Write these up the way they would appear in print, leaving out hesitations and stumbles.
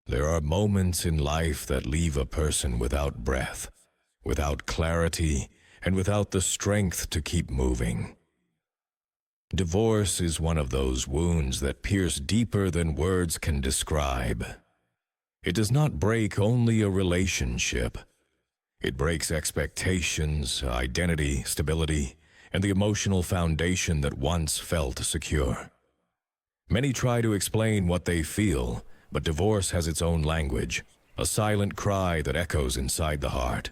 There are moments in life that leave a person without breath, without clarity, and without the strength to keep moving. Divorce is one of those wounds that pierce deeper than words can describe. It does not break only a relationship. It breaks expectations, identity, stability, and the emotional foundation that once felt secure. Many try to explain what they feel, but divorce has its own language, a silent cry that echoes inside the heart.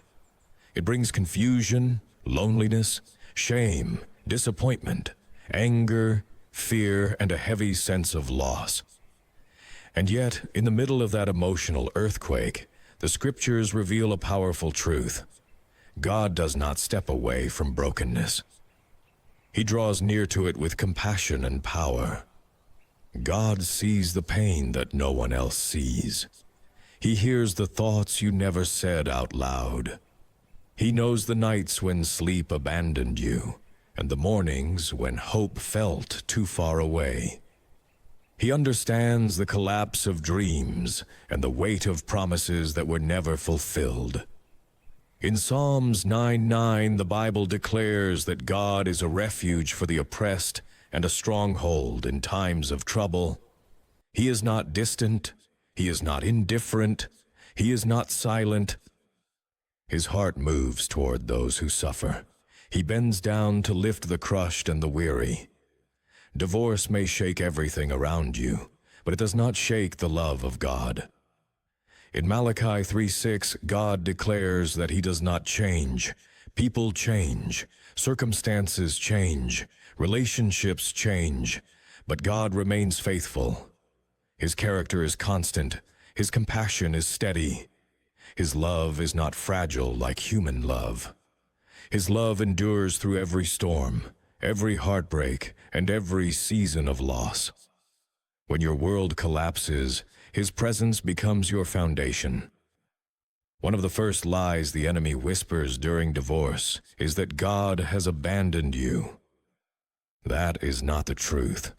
It brings confusion, loneliness, shame, disappointment, anger, fear, and a heavy sense of loss. And yet, in the middle of that emotional earthquake, the scriptures reveal a powerful truth. God does not step away from brokenness. He draws near to it with compassion and power. God sees the pain that no one else sees. He hears the thoughts you never said out loud. He knows the nights when sleep abandoned you, and the mornings when hope felt too far away. He understands the collapse of dreams and the weight of promises that were never fulfilled. In Psalms 9:9, the Bible declares that God is a refuge for the oppressed and a stronghold in times of trouble. He is not distant. He is not indifferent. He is not silent. His heart moves toward those who suffer. He bends down to lift the crushed and the weary. Divorce may shake everything around you, but it does not shake the love of God. In Malachi 3:6, God declares that He does not change. People change, circumstances change, relationships change, but God remains faithful. His character is constant. His compassion is steady. His love is not fragile like human love. His love endures through every storm, every heartbreak, and every season of loss. When your world collapses, His presence becomes your foundation. One of the first lies the enemy whispers during divorce is that God has abandoned you. That is not the truth.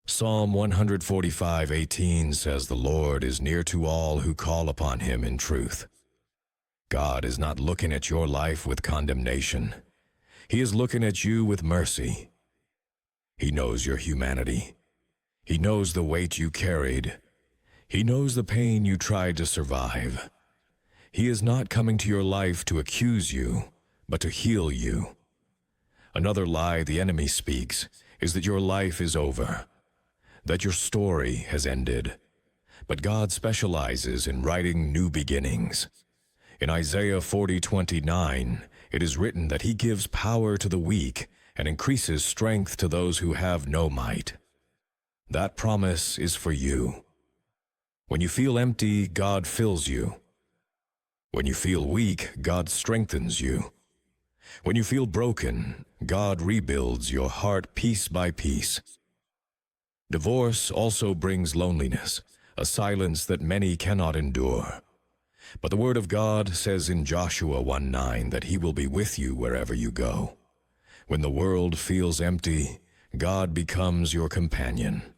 Psalm 145:18 says the Lord is near to all who call upon Him in truth. God is not looking at your life with condemnation. He is looking at you with mercy. He knows your humanity. He knows the weight you carried. He knows the pain you tried to survive. He is not coming to your life to accuse you, but to heal you. Another lie the enemy speaks is that your life is over, that your story has ended. But God specializes in writing new beginnings. In Isaiah 40:29, it is written that He gives power to the weak and increases strength to those who have no might. That promise is for you. When you feel empty, God fills you. When you feel weak, God strengthens you. When you feel broken, God rebuilds your heart piece by piece. Divorce also brings loneliness, a silence that many cannot endure. But the Word of God says in Joshua 1:9 that He will be with you wherever you go. When the world feels empty, God becomes your companion.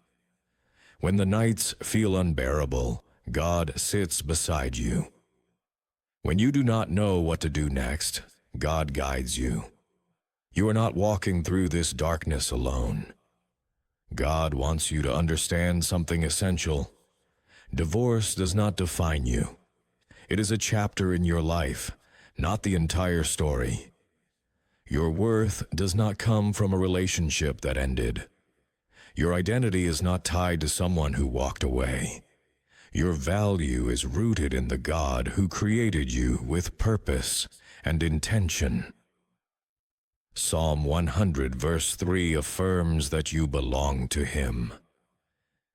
When the nights feel unbearable, God sits beside you. When you do not know what to do next, God guides you. You are not walking through this darkness alone. God wants you to understand something essential. Divorce does not define you. It is a chapter in your life, not the entire story. Your worth does not come from a relationship that ended. Your identity is not tied to someone who walked away. Your value is rooted in the God who created you with purpose and intention. Psalm 100 verse 3 affirms that you belong to Him.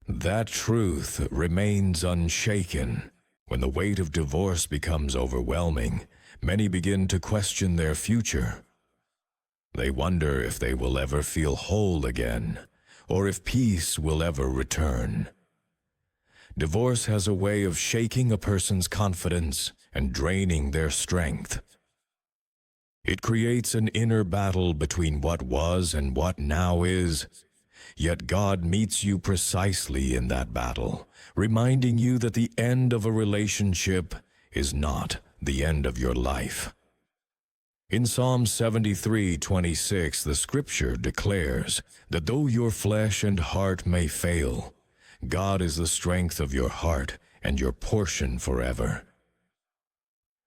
That truth remains unshaken. When the weight of divorce becomes overwhelming, many begin to question their future. They wonder if they will ever feel whole again, or if peace will ever return. Divorce has a way of shaking a person's confidence and draining their strength. It creates an inner battle between what was and what now is. Yet God meets you precisely in that battle, reminding you that the end of a relationship is not the end of your life. In Psalm 73:26, the scripture declares that though your flesh and heart may fail, God is the strength of your heart and your portion forever.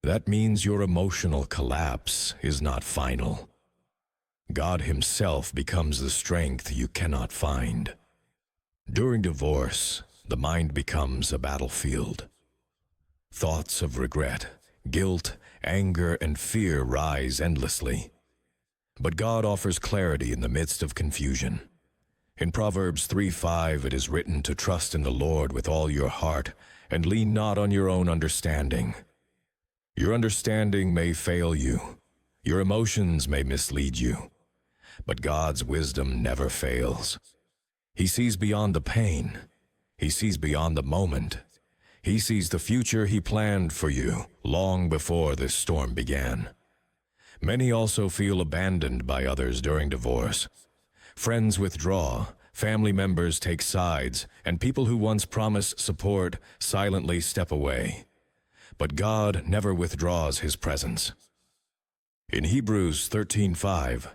That means your emotional collapse is not final. God Himself becomes the strength you cannot find. During divorce, the mind becomes a battlefield. Thoughts of regret, guilt, anger, and fear rise endlessly. But God offers clarity in the midst of confusion. In Proverbs 3:5, it is written to trust in the Lord with all your heart and lean not on your own understanding. Your understanding may fail you. Your emotions may mislead you. But God's wisdom never fails. He sees beyond the pain. He sees beyond the moment. He sees the future He planned for you long before this storm began. Many also feel abandoned by others during divorce. Friends withdraw, family members take sides, and people who once promised support silently step away. But God never withdraws His presence. In Hebrews 13:5,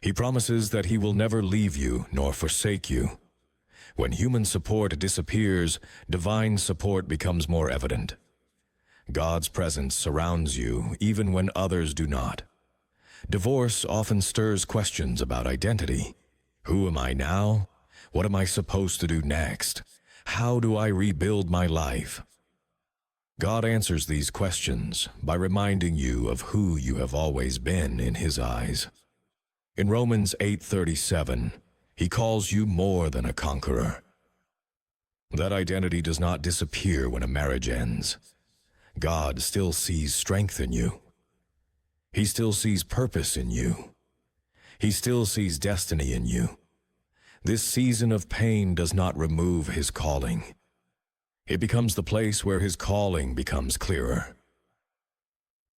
He promises that He will never leave you nor forsake you. When human support disappears, divine support becomes more evident. God's presence surrounds you even when others do not. Divorce often stirs questions about identity. Who am I now? What am I supposed to do next? How do I rebuild my life? God answers these questions by reminding you of who you have always been in His eyes. In Romans 8:37, He calls you more than a conqueror. That identity does not disappear when a marriage ends. God still sees strength in you. He still sees purpose in you. He still sees destiny in you. This season of pain does not remove His calling. It becomes the place where His calling becomes clearer.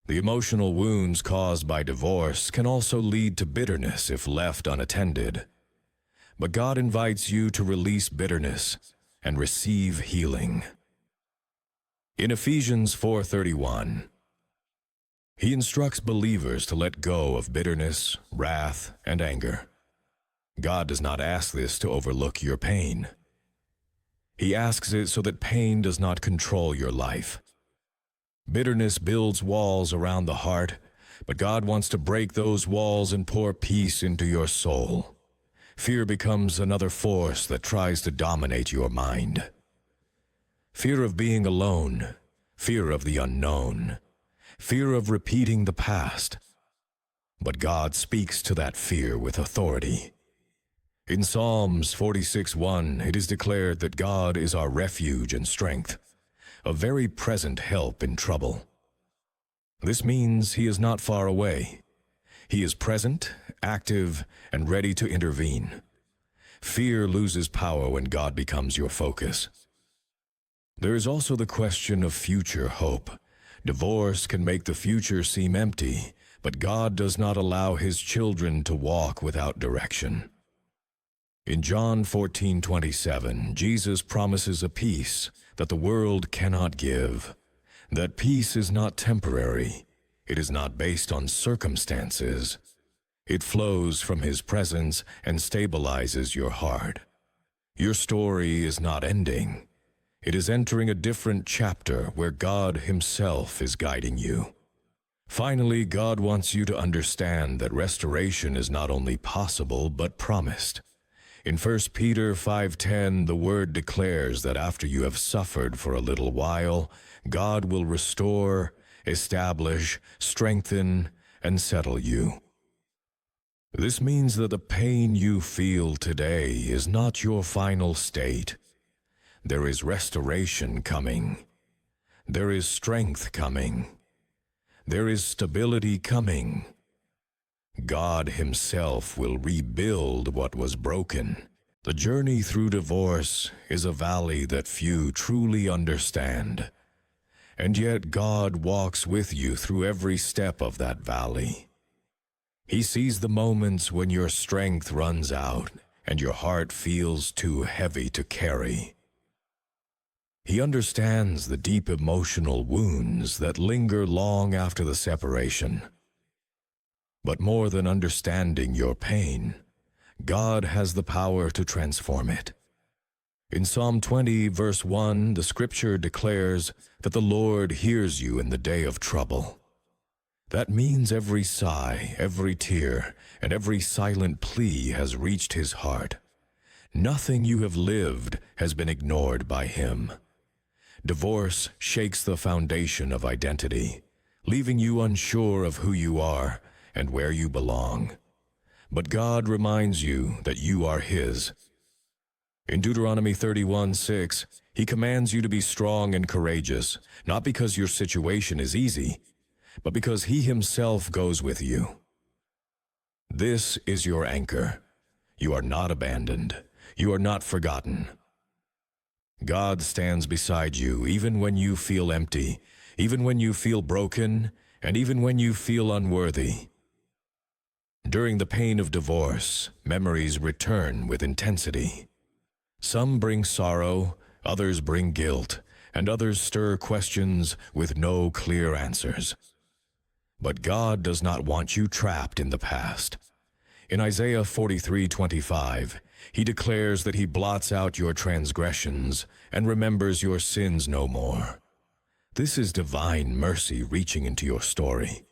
The emotional wounds caused by divorce can also lead to bitterness if left unattended. But God invites you to release bitterness and receive healing. In Ephesians 4:31, He instructs believers to let go of bitterness, wrath, and anger. God does not ask this to overlook your pain. He asks it so that pain does not control your life. Bitterness builds walls around the heart, but God wants to break those walls and pour peace into your soul. Fear becomes another force that tries to dominate your mind. Fear of being alone, fear of the unknown, fear of repeating the past. But God speaks to that fear with authority. In Psalms 46:1, it is declared that God is our refuge and strength, a very present help in trouble. This means He is not far away. He is present, active, and ready to intervene. Fear loses power when God becomes your focus. There is also the question of future hope. Divorce can make the future seem empty, but God does not allow His children to walk without direction. In John 14:27, Jesus promises a peace that the world cannot give. That peace is not temporary. It is not based on circumstances. It flows from His presence and stabilizes your heart. Your story is not ending. It is entering a different chapter where God Himself is guiding you. Finally, God wants you to understand that restoration is not only possible but promised. In 1 Peter 5:10, the Word declares that after you have suffered for a little while, God will restore, establish, strengthen, and settle you. This means that the pain you feel today is not your final state. There is restoration coming. There is strength coming. There is stability coming. God Himself will rebuild what was broken. The journey through divorce is a valley that few truly understand. And yet God walks with you through every step of that valley. He sees the moments when your strength runs out and your heart feels too heavy to carry. He understands the deep emotional wounds that linger long after the separation. But more than understanding your pain, God has the power to transform it. In Psalm 20, verse 1, the scripture declares that the Lord hears you in the day of trouble. That means every sigh, every tear, and every silent plea has reached his heart. Nothing you have lived has been ignored by him. Divorce shakes the foundation of identity, leaving you unsure of who you are and where you belong. But God reminds you that you are his. In Deuteronomy 31:6, he commands you to be strong and courageous, not because your situation is easy, but because he himself goes with you. This is your anchor. You are not abandoned. You are not forgotten. God stands beside you even when you feel empty, even when you feel broken, and even when you feel unworthy. During the pain of divorce, memories return with intensity. Some bring sorrow, others bring guilt, and others stir questions with no clear answers. But God does not want you trapped in the past. In Isaiah 43:25, he declares that he blots out your transgressions and remembers your sins no more. This is divine mercy reaching into your story.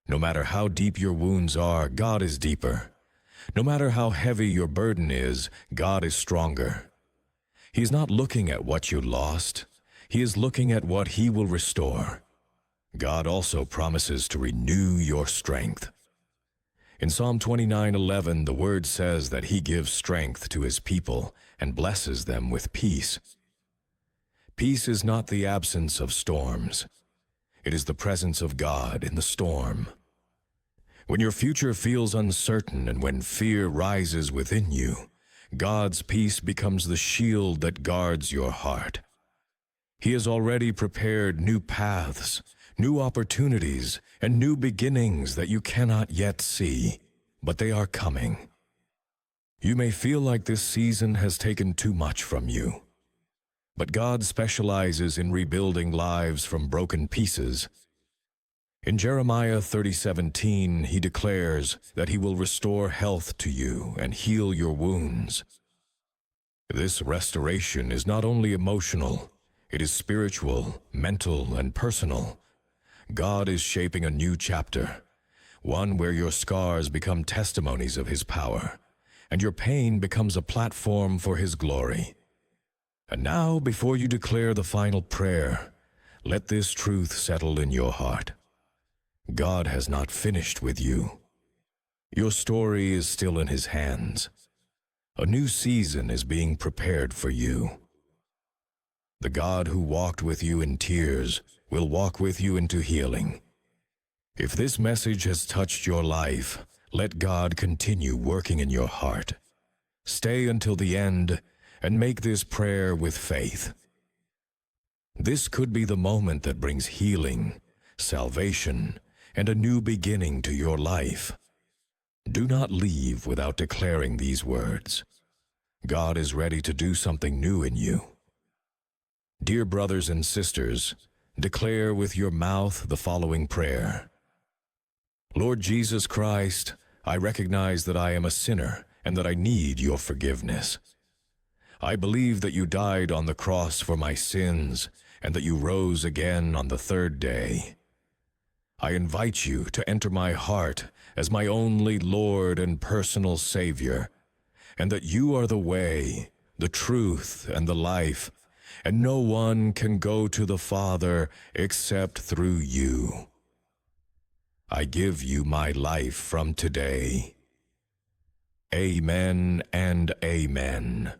No matter how deep your wounds are, God is deeper. No matter how heavy your burden is, God is stronger. He is not looking at what you lost. He is looking at what he will restore. God also promises to renew your strength. In Psalm 29:11, the word says that he gives strength to his people and blesses them with peace. Peace is not the absence of storms. It is the presence of God in the storm. When your future feels uncertain and when fear rises within you, God's peace becomes the shield that guards your heart. He has already prepared new paths, new opportunities, and new beginnings that you cannot yet see, but they are coming. You may feel like this season has taken too much from you, but God specializes in rebuilding lives from broken pieces. In Jeremiah 30:17, he declares that he will restore health to you and heal your wounds. This restoration is not only emotional, it is spiritual, mental, and personal. God is shaping a new chapter, one where your scars become testimonies of his power, and your pain becomes a platform for his glory. And now, before you declare the final prayer, let this truth settle in your heart. God has not finished with you. Your story is still in his hands. A new season is being prepared for you. The God who walked with you in tears will walk with you into healing. If this message has touched your life, let God continue working in your heart. Stay until the end and make this prayer with faith. This could be the moment that brings healing, salvation, and a new beginning to your life. Do not leave without declaring these words. God is ready to do something new in you. Dear brothers and sisters, declare with your mouth the following prayer. Lord Jesus Christ, I recognize that I am a sinner and that I need your forgiveness. I believe that you died on the cross for my sins and that you rose again on the third day. I invite you to enter my heart as my only Lord and personal Savior, and that you are the way, the truth, and the life, and no one can go to the Father except through you. I give you my life from today. Amen and amen.